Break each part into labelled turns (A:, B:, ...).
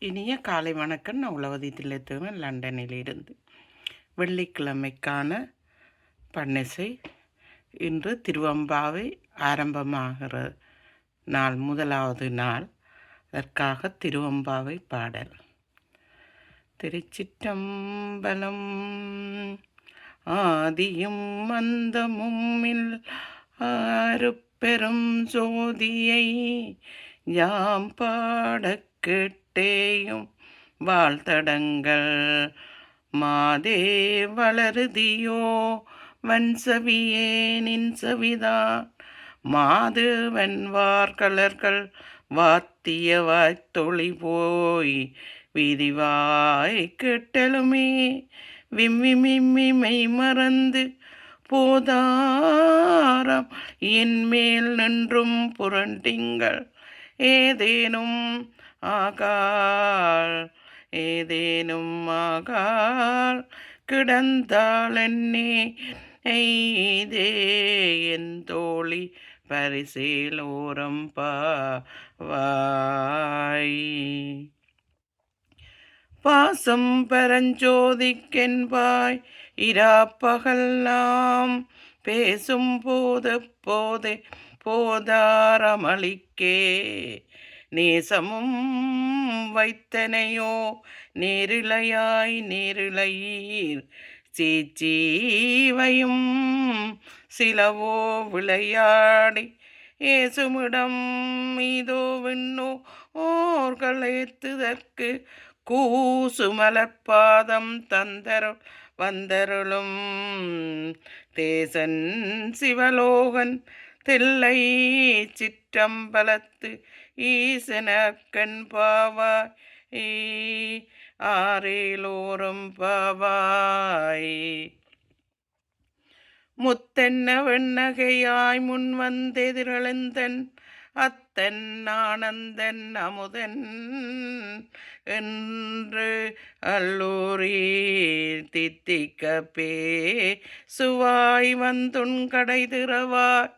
A: இனிய காலை வணக்கம். நான் உளவதி தில்லைத்தேவன் லண்டனிலிருந்து. வெள்ளிக்கிழமைக்கான பன்னிசை இன்று திருவம்பாவை ஆரம்பமாகிற நாள், முதலாவது நாள். அதற்காக திருவம்பாவை பாடல். திருச்சிற்றம்பலம். ஆதியும் அந்தமும் அருட்பெரும் ஜோதியை யாம் பாடக் கேட்டேயும் வாழ்த்தடங்கள் மாதே வளருதியோ வன்சவியே நின் சவிதான் மாது வெண்வார் கலர்கள் வாத்திய வாய்த்தொழி போய் விதிவாய் கெட்டலுமே விம்மிமிம்மிமை மறந்து போதாரம் என் மேல் நின்றும் புரண்டிங்கள் ஏதேனும் ஆகால் கிடந்தாள் என்னே எய்தே என் தோழி பரிசேலோரம் பாவாய். பாசம் பரஞ்சோதிக்கென்பாய் இராப்பகல் நாம் பேசும் போதே போதாரமளிக்கே நேசமும் வைத்தனையோ நேரிழையீர் சீச்சீவையும் சிலவோ விளையாடி ஏசுமிடம் மீதோ விண்ணோ ஓர்களேத்துதற்கு கூசுமலர்பாதம் வந்தருளும் தேசன் சிவலோகன் தில்லை சிற்றம்பலத்து ஈசனக்கண் பாவாய் ஆரேலோரும் பாவாய். முத்தென்ன வெண்ணகையாய் முன் வந்தெதிரெழுந்தன் அத்தன் ஆனந்தன் அமுதன் என்று அல்லூரி தித்திக்கப்பே சுவாய் வந்துன் கடை திறவாய்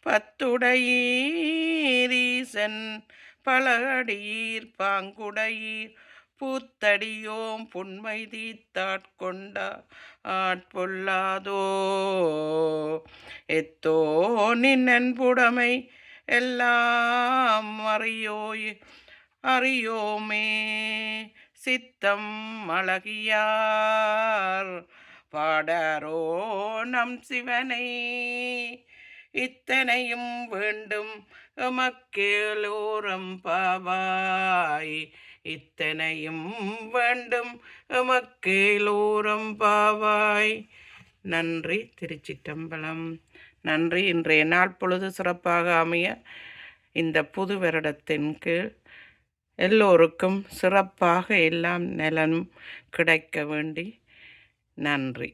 A: பத்துடையீரீசன் பலகடீர் பாங்குடையீர் பூத்தடியோம் புன்மை தீத்தாட்கொண்ட ஆட்பொல்லாதோ எத்தோ நின்னன்புடைமை எல்லாம் அறியோமே சித்தம் அழகியார் பாடாரோ நம் சிவனை இத்தனையும் வேண்டும் எமக்கேலோரம் பாவாய் இத்தனையும் வேண்டும் எமக்கேலோரம் பாவாய். நன்றி. திருச்சிற்றம்பலம். நன்றி. இன்றைய நாள் பொழுது சிறப்பாக அமைய இந்த புது வருடத்தின் கீழ் எல்லோருக்கும் சிறப்பாக எல்லாம் நலனும் கிடைக்க வேண்டி நன்றி.